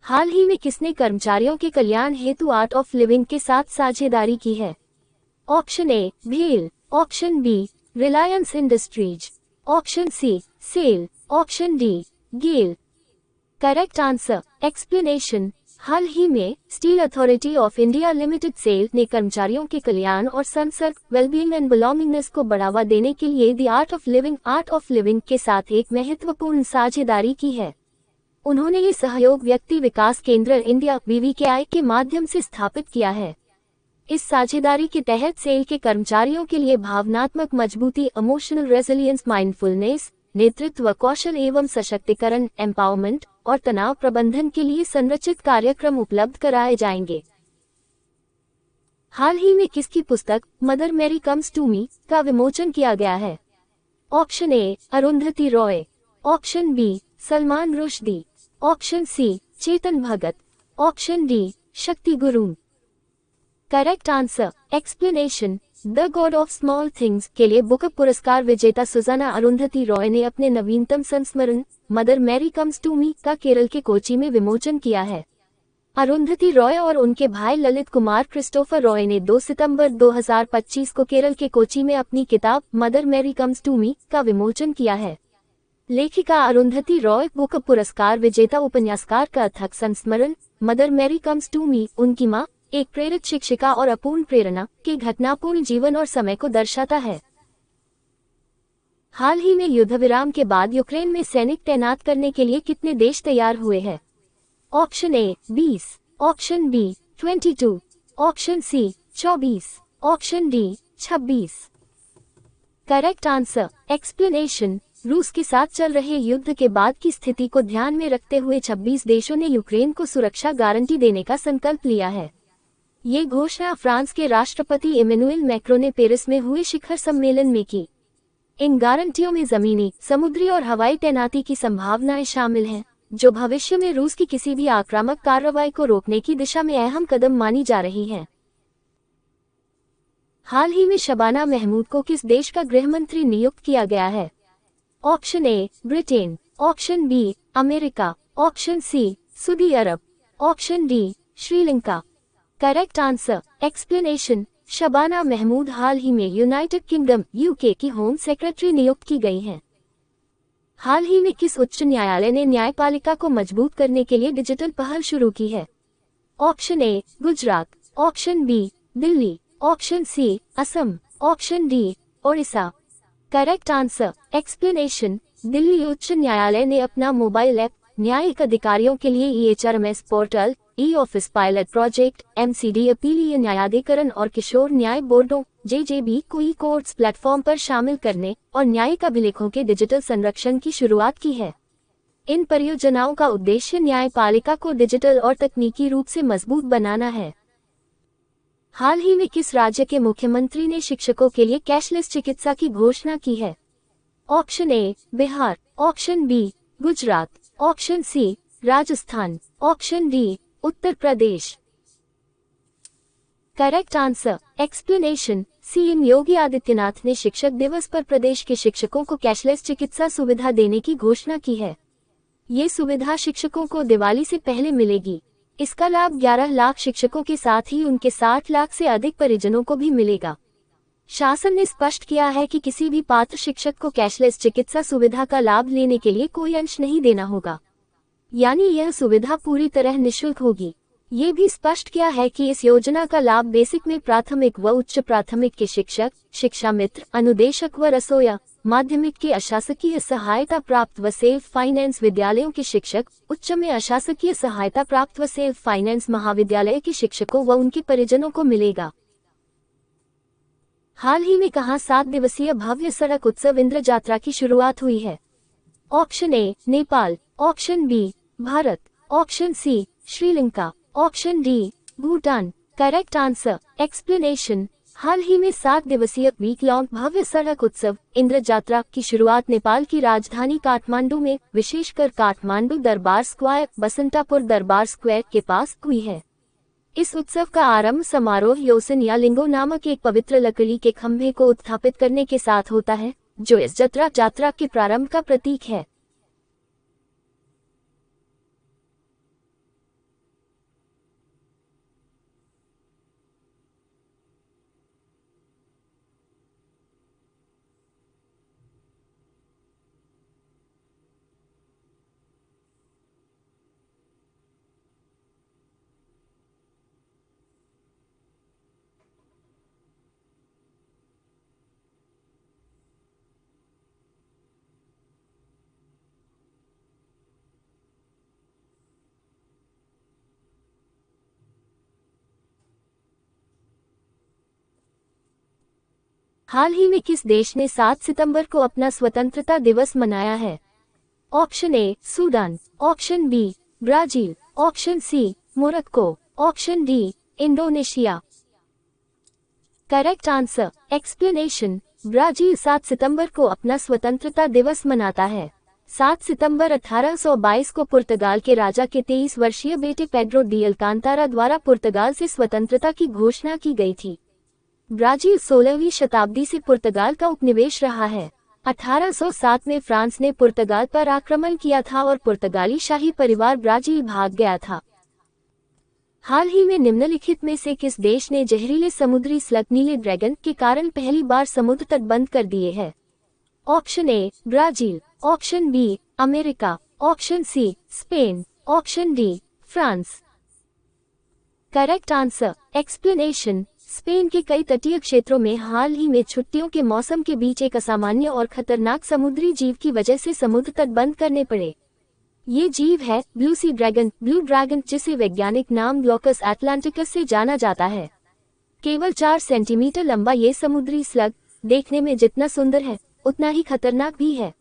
हाल ही में किसने कर्मचारियों के कल्याण हेतु आर्ट ऑफ लिविंग के साथ साझेदारी की है? ऑप्शन ए भेल, option B Reliance Industries, option C SAIL, option D GAIL. Correct answer explanation. हाल ही में स्टील अथॉरिटी ऑफ इंडिया लिमिटेड सेल ने कर्मचारियों के कल्याण और संसर्ग वेलबींग एंड बिलोंगिंगनेस को बढ़ावा देने के लिए द आर्ट ऑफ लिविंग के साथ एक महत्वपूर्ण साझेदारी की है। उन्होंने ये सहयोग व्यक्ति विकास केंद्र इंडिया VVKI के माध्यम से स्थापित किया है। इस साझेदारी के तहत सेल के कर्मचारियों के लिए भावनात्मक मजबूती, इमोशनल रेजिलियंस, माइंडफुलनेस, नेतृत्व कौशल एवं सशक्तिकरण एम्पावरमेंट और तनाव प्रबंधन के लिए संरचित कार्यक्रम उपलब्ध कराए जाएंगे। हाल ही में किसकी पुस्तक Mother Mary Comes to Me का विमोचन किया गया है? Option A Arundhati Roy, option B Salman Rushdie, option C Chetan Bhagat, option D Shakti Gurung. Correct answer explanation. The God of Small Things के लिए बुकर पुरस्कार विजेता सुजाना अरुंधति रॉय ने अपने नवीनतम संस्मरण Mother Mary Comes to Me का केरल के कोची में विमोचन किया है। अरुंधति रॉय और उनके भाई ललित कुमार क्रिस्टोफर रॉय ने 2 सितंबर 2025 को केरल के कोची में अपनी किताब Mother Mary Comes to Me का विमोचन किया है। लेखिका अरुंधति रॉय बुकर पुरस्कार विजेता उपन्यासकार का अथक संस्मरण Mother Mary Comes to Me उनकी मां, एक प्रेरित शिक्षिका और अपूर्ण प्रेरणा के घटनापूर्ण जीवन और समय को दर्शाता है। हाल ही में युद्ध विराम के बाद यूक्रेन में सैनिक तैनात करने के लिए कितने देश तैयार हुए हैं? Option A 20, option B 22, option C 24, option D 26। Correct answer explanation. रूस के साथ चल रहे युद्ध के बाद की स्थिति को ध्यान में रखते हुए 26 देशों ने यूक्रेन को सुरक्षा गारंटी देने का संकल्प लिया है। ये घोषणा फ्रांस के राष्ट्रपति इमैनुएल मैक्रों ने पेरिस में हुए शिखर सम्मेलन में की। इन गारंटियों में जमीनी, समुद्री और हवाई तैनाती की संभावनाएं शामिल हैं, जो भविष्य में रूस की किसी भी आक्रामक कार्रवाई को रोकने की दिशा में अहम कदम मानी जा रही हैं। हाल ही में शबाना महमूद को किस देश का गृह मंत्री नियुक्त किया गया है? Option A Britain, option B America, option C Saudi Arabia, option D Sri Lanka. Correct answer explanation. Shabana Mahmood हाल ही में यूनाइटेड किंगडम UK की होम सेक्रेटरी नियुक्त की गई हैं। हाल ही में किस उच्च न्यायालय ने न्यायपालिका को मजबूत करने के लिए डिजिटल पहल शुरू की है? Option A Gujarat, option B Delhi, option C Assam, option D Odisha. Correct answer explanation. Delhi उच्च न्यायालय ने अपना मोबाइल ऐप न्यायिक अधिकारियों के लिए EHRMS portal, office pilot project MCD अपीलीय न्यायाधिकरण और किशोर न्याय बोर्डों JJB को कोर्ट्स प्लेटफॉर्म पर शामिल करने और न्यायिक अभिलेखों के डिजिटल संरक्षण की शुरुआत की है। इन परियोजनाओं का उद्देश्य न्यायपालिका को डिजिटल और तकनीकी रूप से मजबूत बनाना है। हाल ही में किस राज्य के मुख्यमंत्री ने शिक्षकों के लिए कैशलेस चिकित्सा की घोषणा की है? Option A Bihar, option B Gujarat, option C Rajasthan, option D Uttar Pradesh. Correct answer explanation. CM Yogi Adityanath ने शिक्षक दिवस पर प्रदेश के शिक्षकों को कैशलेस चिकित्सा सुविधा देने की घोषणा की है। ये सुविधा शिक्षकों को दिवाली से पहले मिलेगी। इसका लाभ 11 लाख शिक्षकों के साथ ही उनके 60 लाख से अधिक परिजनों को भी मिलेगा। शासन ने स्पष्ट किया है कि किसी भी पात्र शिक्षक को कैशलेस चिकित्सा सुविधा का लाभ लेने के लिए कोई अंश नहीं देना होगा, यानी यह सुविधा पूरी तरह निःशुल्क होगी। ये भी स्पष्ट किया है कि इस योजना का लाभ बेसिक में प्राथमिक व उच्च प्राथमिक के शिक्षक, शिक्षा मित्र, अनुदेशक व रसोया, माध्यमिक के अशासकीय सहायता प्राप्त व सेल्फ फाइनेंस विद्यालयों के शिक्षक, उच्च में अशासकीय सहायता प्राप्त व सेल्फ फाइनेंस महाविद्यालय के शिक्षकों व उनके परिजनों को मिलेगा। हाल ही में कहां 7 दिवसीय भव्य सड़क उत्सव इंद्र यात्रा की शुरुआत हुई है? Option A Nepal, option B Bharat, option C Sri Lanka, option D Bhutan. Correct answer explanation. हाल ही में 7 दिवसीय वीक लॉन्ग भव्य सड़क उत्सव इंद्र यात्रा की शुरुआत नेपाल की राजधानी काठमांडू में, विशेषकर काठमांडू दरबार स्क्वायर, बसंतापुर दरबार स्क्वायर के पास हुई है। इस उत्सव का आरंभ समारोह योसन या लिंगो नामक एक पवित्र लकड़ी के खंभे को उत्थापित करने के साथ होता है, जो इस यात्रा के प्रारंभ का प्रतीक है। हाल ही में किस देश ने 7 सितंबर को अपना स्वतंत्रता दिवस मनाया है? Option A Sudan, option B Brazil, option C Morocco, option D Indonesia. Correct answer explanation, Brazil 7 सितंबर को अपना स्वतंत्रता दिवस मनाता है। 7 सितंबर 1822 को पुर्तगाल के राजा के 23 वर्षीय बेटे पेड्रो डी अल्कांतारा द्वारा पुर्तगाल से स्वतंत्रता की घोषणा की गई थी। ब्राजील 16वीं शताब्दी से पुर्तगाल का उपनिवेश रहा है। 1807 में फ्रांस ने पुर्तगाल पर आक्रमण किया था और पुर्तगाली शाही परिवार ब्राजील भाग गया था। हाल ही में निम्नलिखित में से किस देश ने जहरीले समुद्री स्लग नीले ड्रैगन के कारण पहली बार समुद्र तट बंद कर दिए हैं? Option A Brazil, option B America, option C Spain, option D France. Correct answer explanation, Spain के कई तटीय क्षेत्रों में हाल ही में छुट्टियों के मौसम के बीच एक असामान्य और खतरनाक समुद्री जीव की वजह से समुद्र तट बंद करने पड़े। ये जीव है blue sea dragon, blue dragon, जिसे वैज्ञानिक नाम ग्लोकस एटलांटिकस से जाना जाता है। केवल 4 सेंटीमीटर लंबा ये समुद्री स्लग देखने में जितना सुंदर है उतना ही खतरनाक भी है।